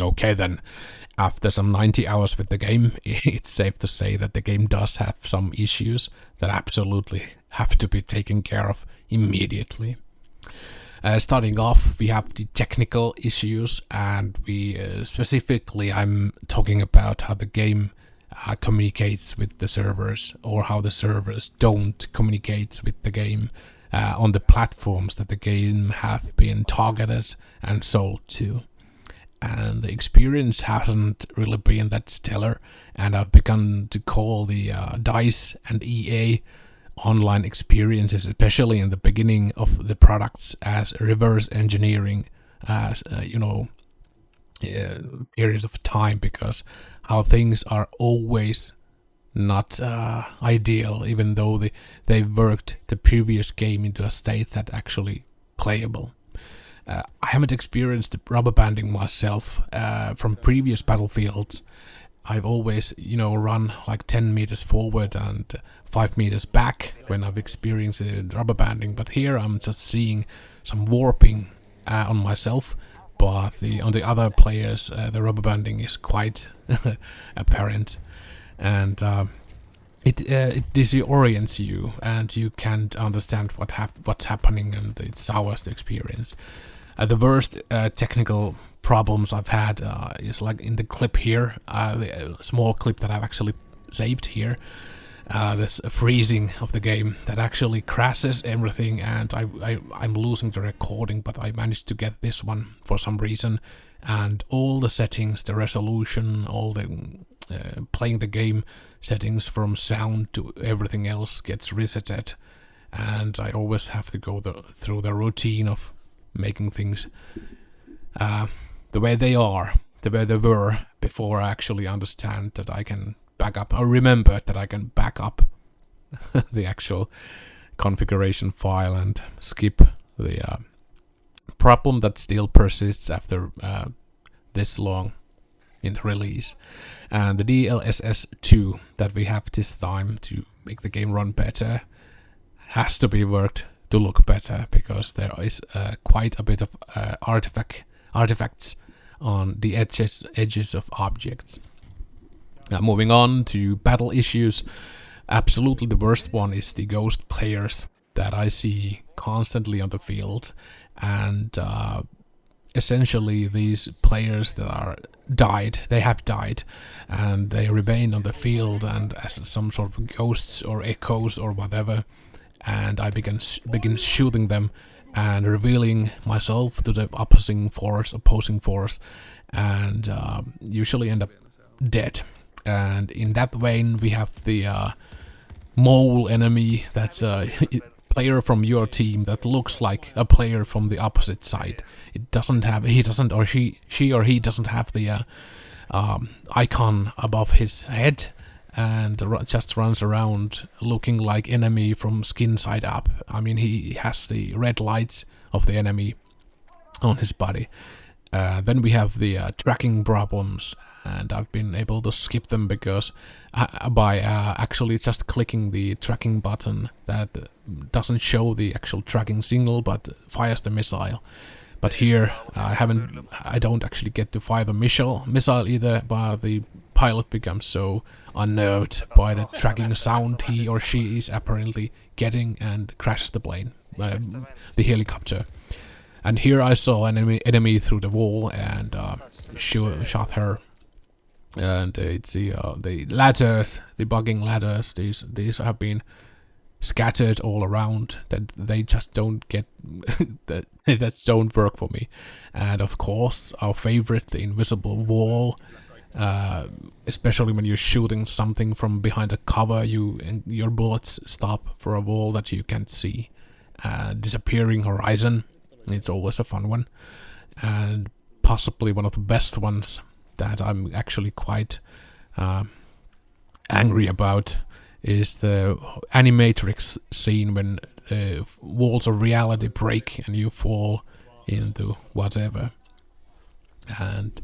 Okay then, after some 90 hours with the game, it's safe to say that the game does have some issues that absolutely have to be taken care of immediately. Starting off, we have the technical issues, and specifically I'm talking about how the game communicates with the servers, or how the servers don't communicate with the game on the platforms that the game have been targeted and sold to. And the experience hasn't really been that stellar, and I've begun to call the DICE and EA online experiences, especially in the beginning of the products, as reverse engineering, as periods of time, because how things are always not ideal, even though they worked the previous game into a state that actually playable. I haven't experienced rubber banding myself from previous battlefields. I've always, run like 10 meters forward and 5 meters back when I've experienced rubber banding. But here I'm just seeing some warping on myself. But on the other players, the rubber banding is quite apparent, and it disorients you, and you can't understand what's happening, and it's our experience. The worst technical problems I've had is like in the clip here, the small clip that I've actually saved here. This freezing of the game that actually crashes everything, and I'm losing the recording, but I managed to get this one for some reason, and all the settings, the resolution, all the playing the game settings from sound to everything else gets resetted, and I always have to go through the routine of making things the way they were before I actually understand that I can back up, or remember that I can back up the actual configuration file and skip the problem that still persists after this long in the release. And the DLSS2 that we have this time to make the game run better has to be worked to look better, because there is quite a bit of artifacts on the edges of objects. Moving on to battle issues, absolutely the worst one is the ghost players that I see constantly on the field, and essentially these players that have died, and they remain on the field and as some sort of ghosts or echoes or whatever, and I begin shooting them and revealing myself to the opposing force, and usually end up dead. And in that vein, we have the mole enemy. That's a player from your team that looks like a player from the opposite side. She doesn't have the icon above his head, and just runs around looking like enemy from skin side up. I mean, he has the red lights of the enemy on his body. Then we have the tracking problems, and I've been able to skip them because by actually just clicking the tracking button that doesn't show the actual tracking signal but fires the missile. But here I don't actually get to fire the missile either, but the pilot becomes so unnerved by the tracking sound he or she is apparently getting and crashes the plane, the helicopter. And here I saw an enemy through the wall and shot her. And it's the ladders, the bugging ladders. These have been scattered all around. That they just don't get that don't work for me. And of course, our favorite, the invisible wall. Especially when you're shooting something from behind a cover, your bullets stop for a wall that you can't see. Disappearing horizon. It's always a fun one, and possibly one of the best ones that I'm actually quite angry about is the Animatrix scene when the walls of reality break and you fall into whatever. And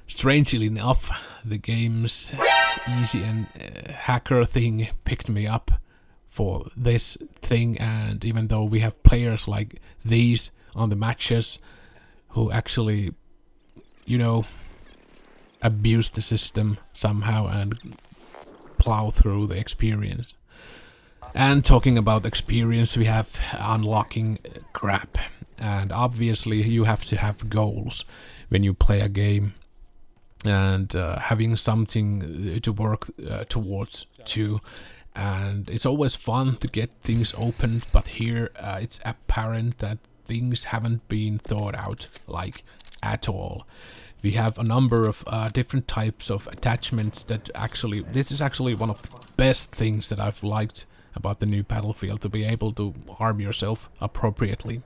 strangely enough, the game's easy and hacker thing picked me up for this thing, and even though we have players like these on the matches who actually, you know, abuse the system somehow and plow through the experience. And talking about experience, we have unlocking crap, and obviously you have to have goals when you play a game, and having something to work towards too. And it's always fun to get things opened, but here it's apparent that things haven't been thought out like at all. We have a number of different types of attachments that actually, this is actually one of the best things that I've liked about the new Battlefield, to be able to arm yourself appropriately.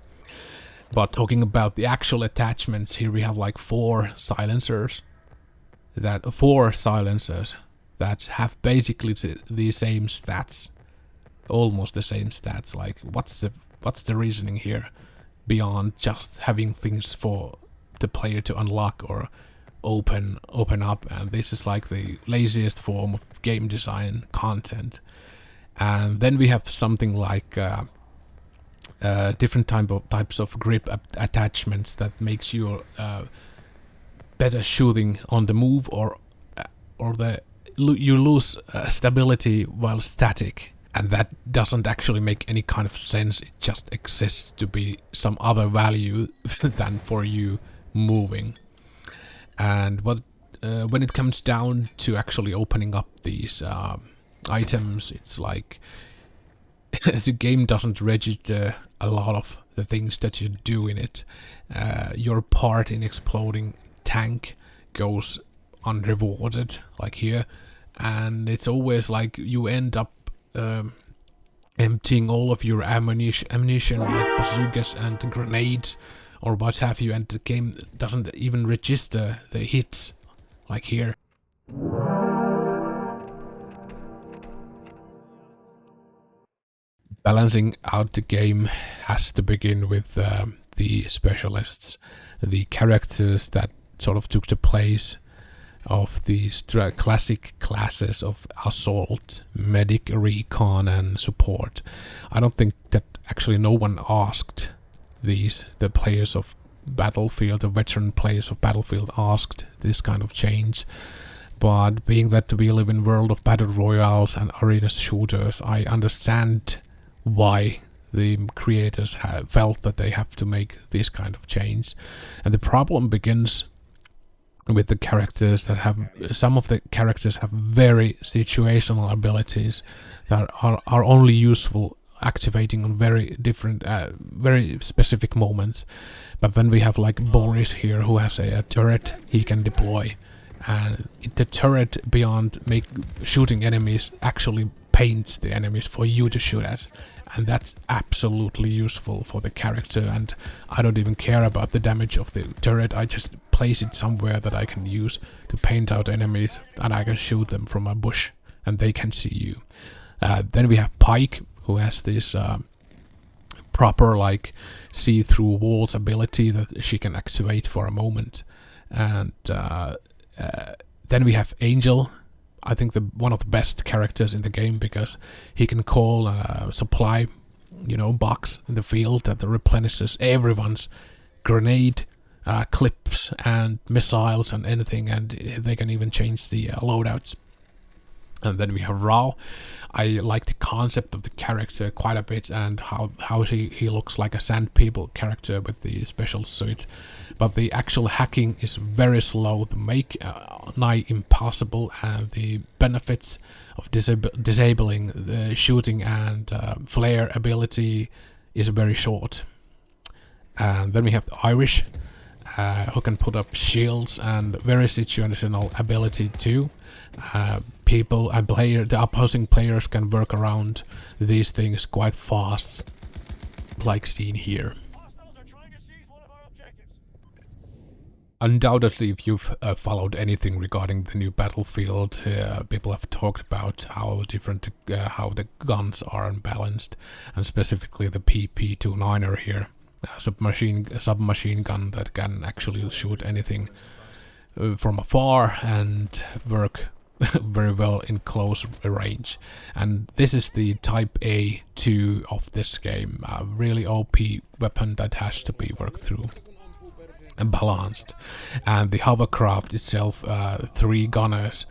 But talking about the actual attachments, here we have like four silencers that have basically the same stats, almost the same stats. Like, what's the reasoning here beyond just having things for the player to unlock or open up? And this is like the laziest form of game design content. And then we have something like different types of grip attachments that makes you better shooting on the move, or you lose stability while static, and that doesn't actually make any kind of sense. It just exists to be some other value than for you moving. And when it comes down to actually opening up these items, it's like the game doesn't register a lot of the things that you do in it. Your part in exploding tank goes unrewarded, like here, and it's always like you end up emptying all of your ammunition like bazookas and grenades or what have you, and the game doesn't even register the hits, like here. Balancing out the game has to begin with the specialists, the characters that sort of took the place of these classic classes of assault, medic, recon, and support. I don't think that actually no one asked the players of Battlefield, the veteran players of Battlefield asked this kind of change. But being that we live in a world of battle royales and arena shooters, I understand why the creators have felt that they have to make this kind of change. And the problem begins with the characters that have, some of the characters have very situational abilities that are only useful activating on very different, very specific moments. But then we have like Boris here, who has a turret he can deploy, and the turret, beyond shooting enemies, actually paints the enemies for you to shoot at, and that's absolutely useful for the character. And I don't even care about the damage of the turret, I just place it somewhere that I can use to paint out enemies, and I can shoot them from a bush and they can see you. Then we have Pike, who has this proper like see-through walls ability that she can activate for a moment. And then we have Angel, I think one of the best characters in the game, because he can call a supply, box in the field that replenishes everyone's grenade, clips and missiles and anything, and they can even change the loadouts. And then we have Ra. I like the concept of the character quite a bit, and how he looks like a Sand People character with the special suit. But the actual hacking is very slow, to make nigh impossible, and the benefits of disabling the shooting and flare ability is very short. And then we have the Irish, who can put up shields and very situational ability too. People and the opposing players can work around these things quite fast, like seen here. Undoubtedly, if you've followed anything regarding the new Battlefield, people have talked about how the guns are unbalanced, and specifically the PP-29er here, a submachine gun that can actually shoot anything from afar and work very well in close range. And this is the Type A2 of this game, a really OP weapon that has to be worked through and balanced. And the hovercraft itself, 3 gunners,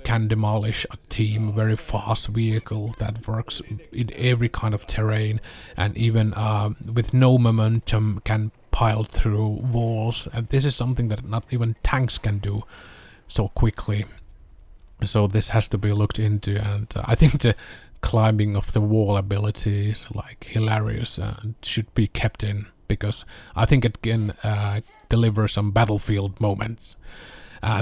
can demolish a team, very fast vehicle that works in every kind of terrain, and even with no momentum can pile through walls. And this is something that not even tanks can do so quickly. So this has to be looked into, and I think the climbing of the wall ability is like hilarious and should be kept in, because I think it can deliver some battlefield moments.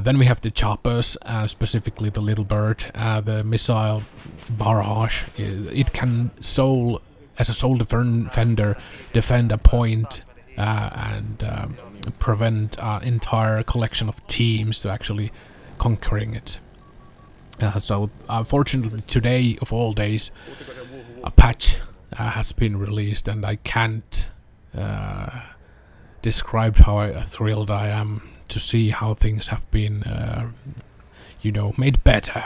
Then we have the choppers, specifically the Little Bird, the missile barrage. It can as a sole defender, defend a point and prevent an entire collection of teams to actually conquering it. So unfortunately today of all days, a patch has been released, and I can't describe how thrilled I am to see how things have been, made better.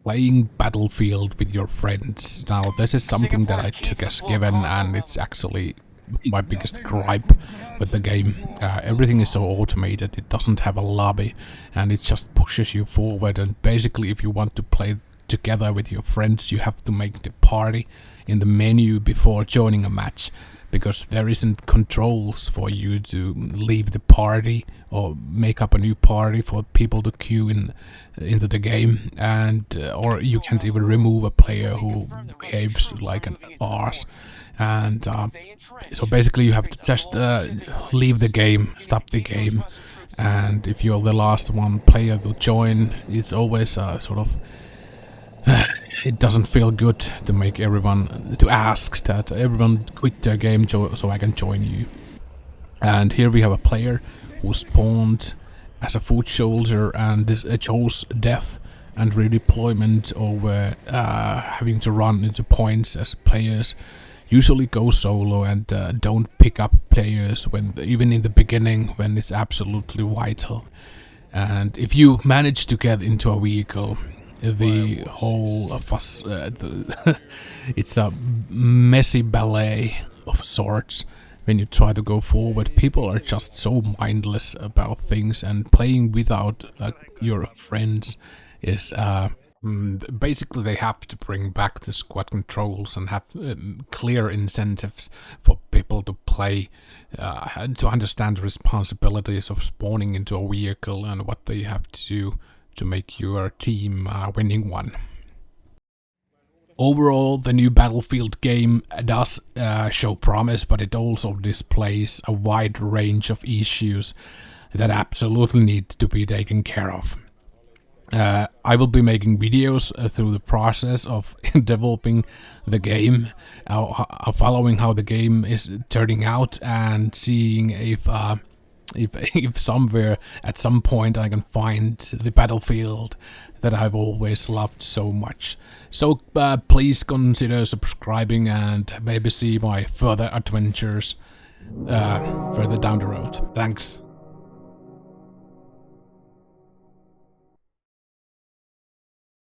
Playing Battlefield with your friends. Now, this is something that I took as given, and it's actually my biggest gripe with the game. Everything is so automated, it doesn't have a lobby, and it just pushes you forward. And basically, if you want to play together with your friends, you have to make the party in the menu before joining a match, because there isn't controls for you to leave the party or make up a new party for people to queue into the game, and or you can't even remove a player who behaves like an arse. And so basically you have to just leave the game, stop the game, and if you're the last one player to join, it's always sort of it doesn't feel good to make everyone, to ask that everyone quit their game so I can join you. And here we have a player who spawned as a foot soldier and chose death and redeployment over having to run into points, as players usually go solo and don't pick up players even in the beginning when it's absolutely vital. And if you manage to get into a vehicle, the whole fuss, it's a messy ballet of sorts. When you try to go forward, people are just so mindless about things, and playing without your friends is basically they have to bring back the squad controls and have clear incentives for people to play, to understand the responsibilities of spawning into a vehicle and what they have to do to make your team winning one. Overall, the new Battlefield game does show promise, but it also displays a wide range of issues that absolutely need to be taken care of. I will be making videos through the process of developing the game, following how the game is turning out, and seeing if somewhere at some point I can find the Battlefield that I've always loved so much. So please consider subscribing and maybe see my further adventures further down the road. Thanks.